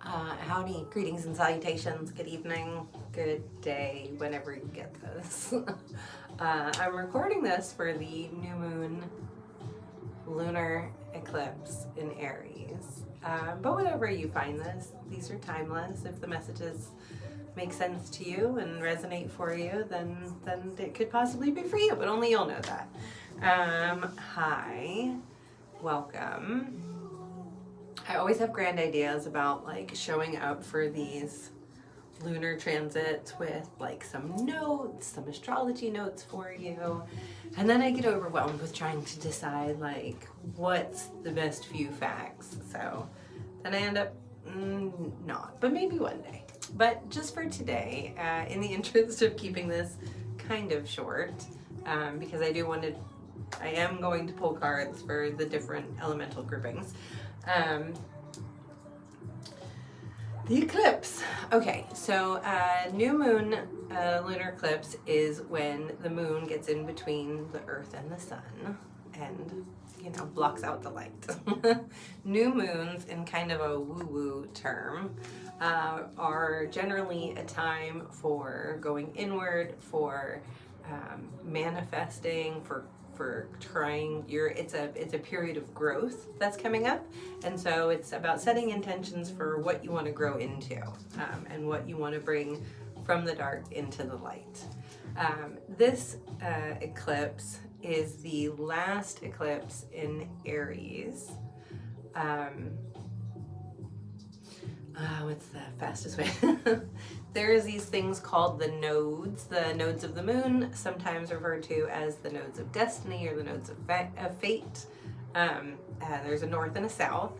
Howdy, greetings and salutations, good evening, good day, whenever you get this. I'm recording this for the new moon lunar eclipse in Aries. But whenever you find this, these are timeless. If the messages make sense to you and resonate for you, then it could possibly be for you, but only you'll know that. Hi, welcome. I always have grand ideas about like showing up for these lunar transits with like some notes, some astrology notes for you. And then I get overwhelmed with trying to decide like what's the best few facts. So then I end up not, but maybe one day. But just for today, in the interest of keeping this kind of short, because I am going to pull cards for the different elemental groupings. The eclipse. Okay, so new moon lunar eclipse is when the moon gets in between the earth and the sun and, you know, blocks out the light. New moons, in kind of a woo-woo term, are generally a time for going inward, for manifesting, for trying it's a period of growth that's coming up, and so it's about setting intentions for what you want to grow into, and what you want to bring from the dark into the light. This eclipse is the last eclipse in Aries. What's the fastest way? There's these things called the nodes of the moon, sometimes referred to as the nodes of destiny or the nodes of fate. There's a north and a south,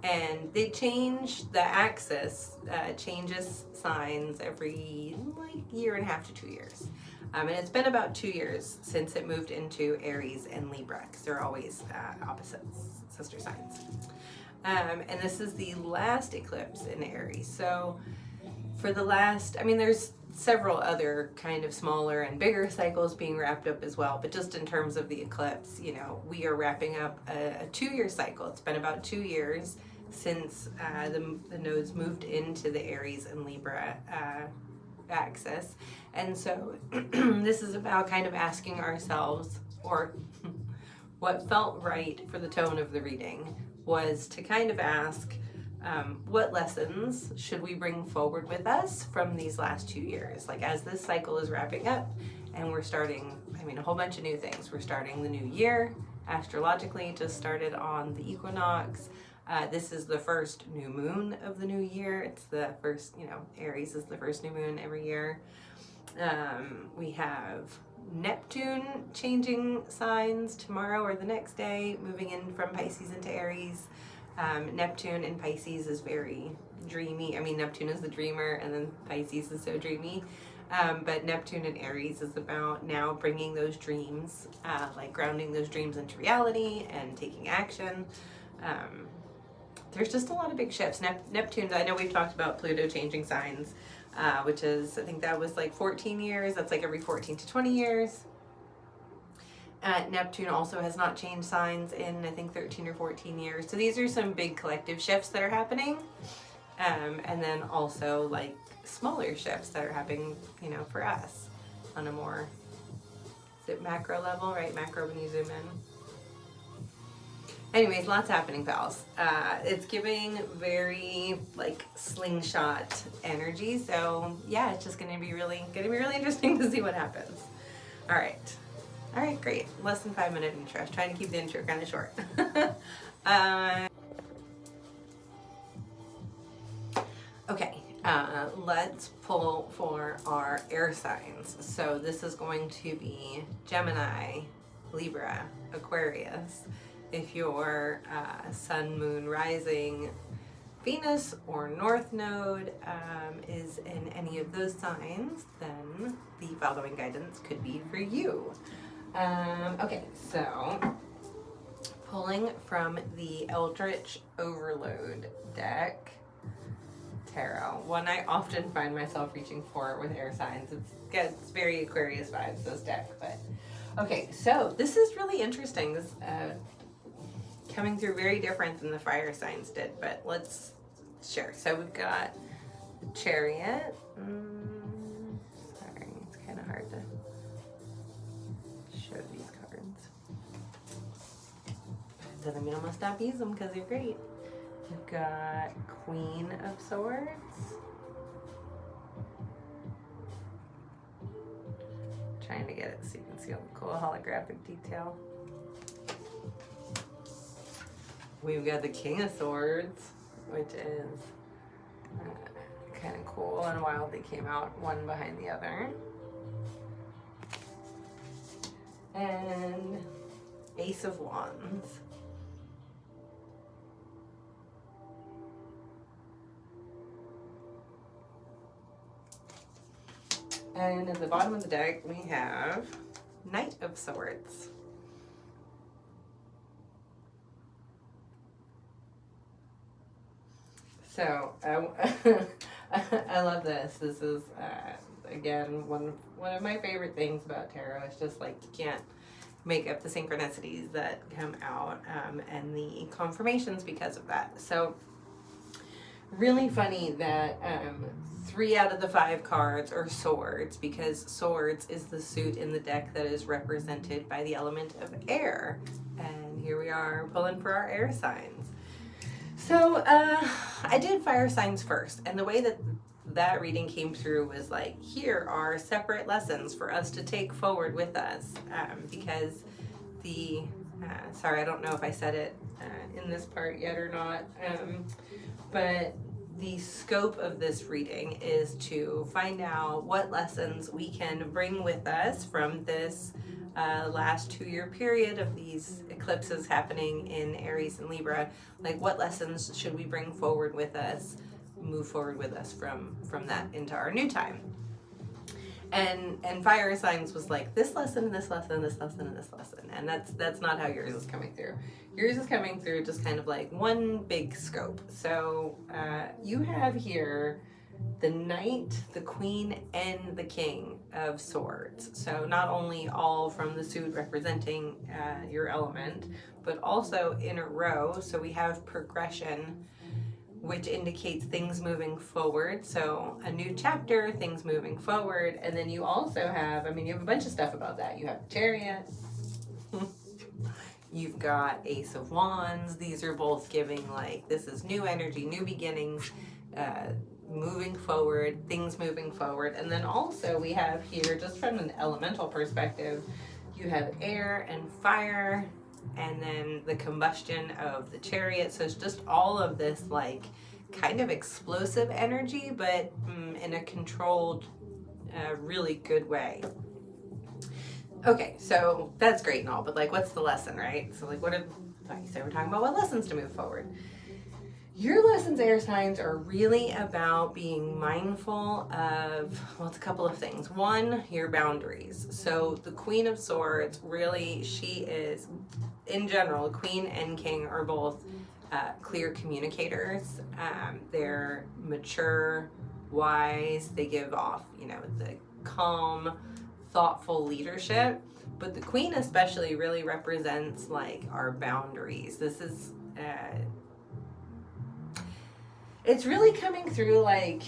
and they change the axis, changes signs every like year and a half to 2 years. And it's been about 2 years since it moved into Aries and Libra, because they're always opposites, sister signs. And this is the last eclipse in Aries. So for the last, there's several other kind of smaller and bigger cycles being wrapped up as well, but just in terms of the eclipse, you know, we are wrapping up a 2-year cycle. It's been about 2 years since the nodes moved into the Aries and Libra axis. And so this is about kind of asking ourselves, or what felt right for the tone of the reading was to kind of ask, what lessons should we bring forward with us from these last 2 years? Like, as this cycle is wrapping up and we're starting, a whole bunch of new things. We're starting the new year, astrologically, just started on the equinox. This is the first new moon of the new year. It's the first, Aries is the first new moon every year. We have Neptune changing signs tomorrow or the next day, moving in from Pisces into Aries. Neptune in Pisces is very dreamy. Neptune is the dreamer, and then Pisces is so dreamy. But Neptune in Aries is about now bringing those dreams, like grounding those dreams into reality and taking action. There's just a lot of big shifts. Neptune, I know we've talked about Pluto changing signs, which is, I think that was like 14 years. That's like every 14 to 20 years. Neptune also has not changed signs in, I think, 13 or 14 years. So these are some big collective shifts that are happening. And then also like smaller shifts that are happening, for us on a more, is it macro level, right? Macro when you zoom in. Anyways, lots happening, pals. It's giving very like slingshot energy. So yeah, it's just gonna be really interesting to see what happens. All right, great. Less than 5 minute intro. I was trying to keep the intro kind of short. Okay, let's pull for our air signs. So this is going to be Gemini, Libra, Aquarius. If your sun, moon, rising, Venus, or north node is in any of those signs, then the following guidance could be for you. Okay, so pulling from the Eldritch Overload deck tarot, one I often find myself reaching for with air signs. It's very Aquarius vibes, this deck, but okay, so this is really interesting. This coming through very different than the fire signs did, but let's Sure. So we've got the Chariot. Sorry, it's kind of hard to show these cards. Doesn't mean I must stop using them because they're great. We've got Queen of Swords. Trying to get it so you can see all the cool holographic detail. We've got the King of Swords, which is kind of cool and wild. They came out one behind the other. And Ace of Wands. And at the bottom of the deck, we have Knight of Swords. So, I love this. This is, again, one of my favorite things about tarot. It's just like you can't make up the synchronicities that come out and the confirmations because of that. So, really funny that 3 out of the 5 cards are swords, because swords is the suit in the deck that is represented by the element of air. And here we are pulling for our air signs. So I did fire signs first, and the way that reading came through was like, here are separate lessons for us to take forward with us, because the sorry, I don't know if I said it in this part yet or not, but the scope of this reading is to find out what lessons we can bring with us from this last 2-year period of these eclipses happening in Aries and Libra. Like, what lessons should we bring forward with us, move forward with us from that into our new time? And fire signs was like this lesson, this lesson, this lesson, and this lesson. And that's not how yours is coming through. Yours is coming through just kind of like one big scope. So you have here the Knight, the Queen, and the King of Swords. So not only all from the suit representing your element, but also in a row. So we have progression, which indicates things moving forward. So a new chapter, things moving forward. And then you also have, I mean, you have a bunch of stuff about that. You have Chariot. You've got Ace of Wands. These are both giving like, this is new energy, new beginnings, moving forward, things moving forward. And then also we have here, just from an elemental perspective, you have air and fire, and then the combustion of the Chariot. So it's just all of this like kind of explosive energy, but in a controlled, really good way. Okay, so that's great and all, but like, what's the lesson, right? So like, so we're talking about what lessons to move forward. Your lessons, air signs, are really about being mindful of, well, it's a couple of things. One, your boundaries. So the Queen of Swords, really, she is, in general, Queen and King are both clear communicators. They're mature, wise. They give off, you know, the calm, thoughtful leadership. But the Queen especially really represents like our boundaries. This is it's really coming through like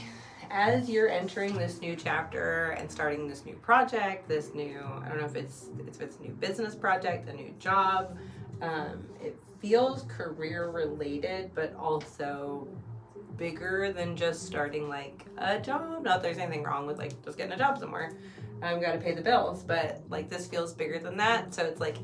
as you're entering this new chapter and starting this new project, this new, I don't know if it's a new business project, a new job. It feels career related, but also bigger than just starting like a job. Not that there's anything wrong with like just getting a job somewhere. I've got to pay the bills, but like this feels bigger than that. So it's like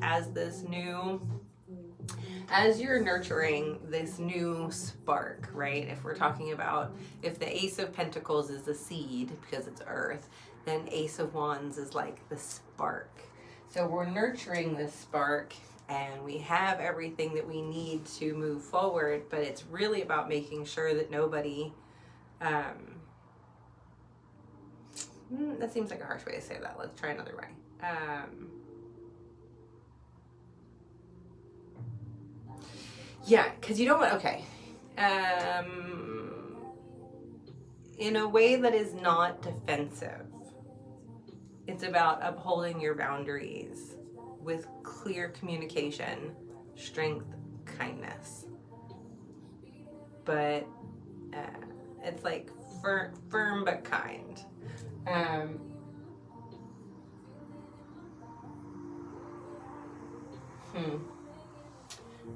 as you're nurturing this new spark, right? If we're talking about, if the Ace of Pentacles is the seed because it's earth, then Ace of Wands is like the spark. So we're nurturing this spark and we have everything that we need to move forward, but it's really about making sure that nobody, that seems like a harsh way to say that. Let's try another way. Yeah, because you don't want, okay. In a way that is not defensive. It's about upholding your boundaries with clear communication, strength, kindness. But It's like firm but kind.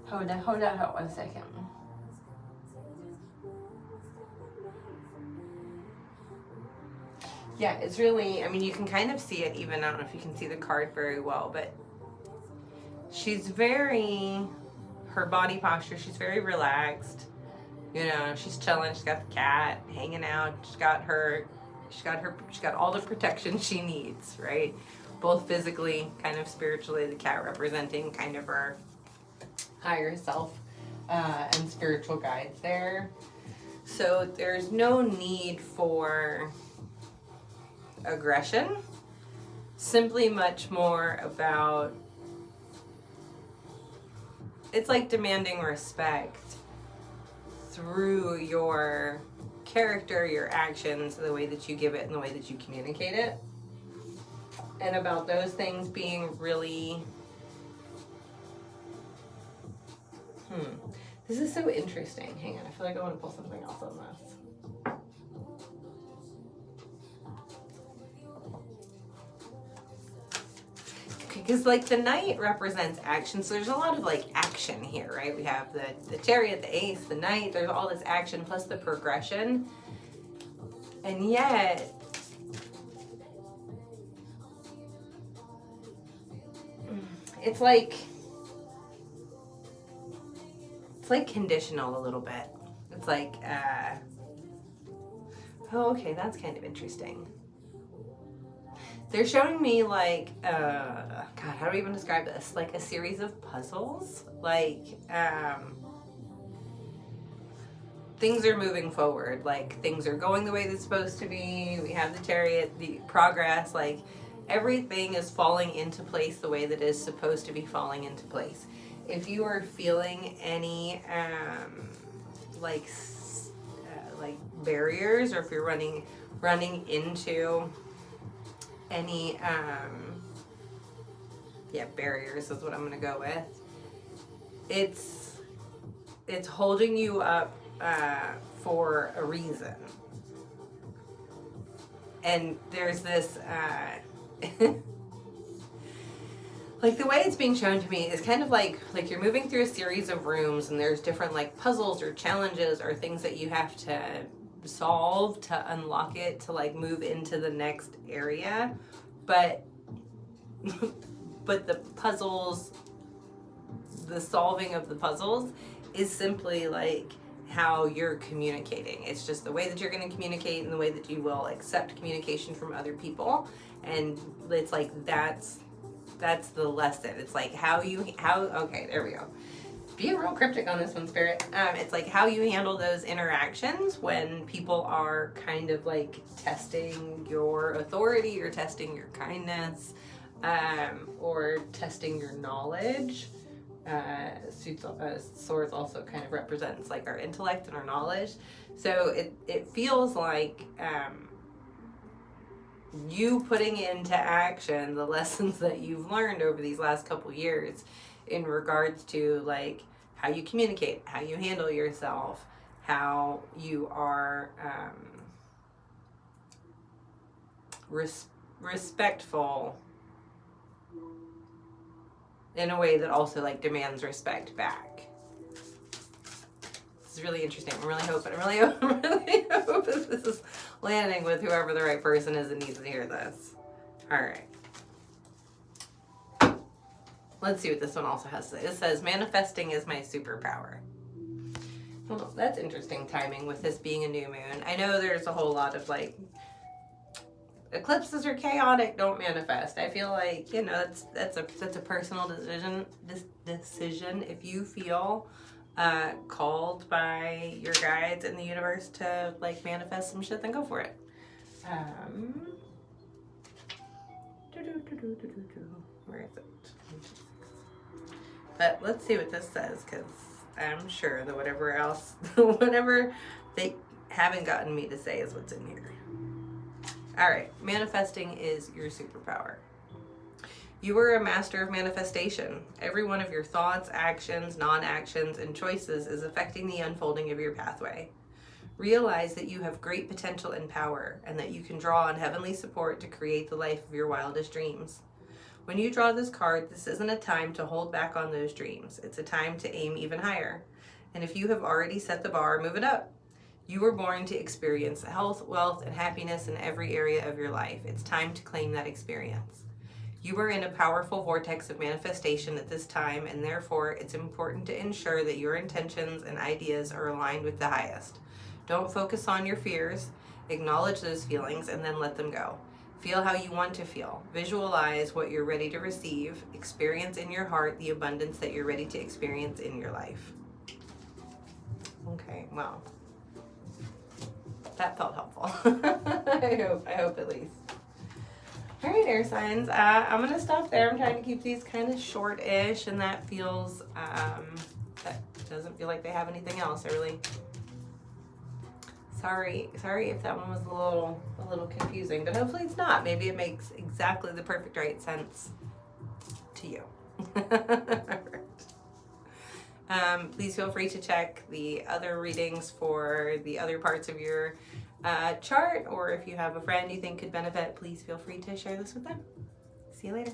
Hold on 1 second. Yeah, it's really, I mean, you can kind of see it even, I don't know if you can see the card very well, but she's very, her body posture, she's very relaxed. You know, she's chilling, she's got the cat hanging out, she's got all the protection she needs, right? Both physically, kind of spiritually, the cat representing kind of her higher self and spiritual guides there. So there's no need for aggression, simply much more about, it's like demanding respect through your character, your actions, the way that you give it and the way that you communicate it, and about those things being really this is so interesting. Hang on, I feel like I want to pull something else on this. Because like the Knight represents action, so there's a lot of like action here, right? We have the Chariot, the Ace, the Knight, there's all this action plus the progression. And yet, it's like conditional a little bit. It's like, oh, okay, that's kind of interesting. They're showing me like, God, how do we even describe this? Like a series of puzzles. Like, things are moving forward. Like things are going the way they're supposed to be. We have the Chariot, the progress. Like everything is falling into place the way that is supposed to be falling into place. If you are feeling any like barriers, or if you're running into any barriers is what I'm gonna go with. It's holding you up for a reason, and there's this like the way it's being shown to me is kind of like you're moving through a series of rooms, and there's different like puzzles or challenges or things that you have to solve to unlock it, to like move into the next area, but the puzzles, the solving of the puzzles is simply like how you're communicating. It's just the way that you're going to communicate and the way that you will accept communication from other people, and it's like that's the lesson. It's like okay, there we go. Being real cryptic on this one, Spirit. It's like how you handle those interactions when people are kind of like testing your authority or testing your kindness, or testing your knowledge. Swords also kind of represents like our intellect and our knowledge. So it feels like you putting into action the lessons that you've learned over these last couple years in regards to like how you communicate, how you handle yourself, how you are respectful in a way that also like demands respect back. This is really interesting. I really hope that this is landing with whoever the right person is that needs to hear this. All right. Let's see what this one also has to say. It says, manifesting is my superpower. Well, that's interesting timing with this being a new moon. I know there's a whole lot of like, eclipses are chaotic, don't manifest. I feel like, you know, that's a personal decision. If you feel called by your guides in the universe to like manifest some shit, then go for it. Where is it? But let's see what this says, because I'm sure that whatever they haven't gotten me to say is what's in here. All right, manifesting is your superpower. You are a master of manifestation. Every one of your thoughts, actions, non-actions, and choices is affecting the unfolding of your pathway. Realize that you have great potential and power, and that you can draw on heavenly support to create the life of your wildest dreams. When you draw this card, this isn't a time to hold back on those dreams. It's a time to aim even higher. And if you have already set the bar, move it up. You were born to experience health, wealth, and happiness in every area of your life. It's time to claim that experience. You are in a powerful vortex of manifestation at this time, and therefore it's important to ensure that your intentions and ideas are aligned with the highest. Don't focus on your fears. Acknowledge those feelings and then let them go. Feel how you want to feel. Visualize what you're ready to receive. Experience in your heart the abundance that you're ready to experience in your life. Okay, well, that felt helpful. I hope at least. All right, air signs. I'm gonna stop there. I'm trying to keep these kind of short-ish, and that feels that doesn't feel like they have anything else. I really sorry if that one was a little confusing, but hopefully it's not. Maybe it makes exactly the perfect right sense to you. Please feel free to check the other readings for the other parts of your chart, or if you have a friend you think could benefit, please feel free to share this with them. See you later.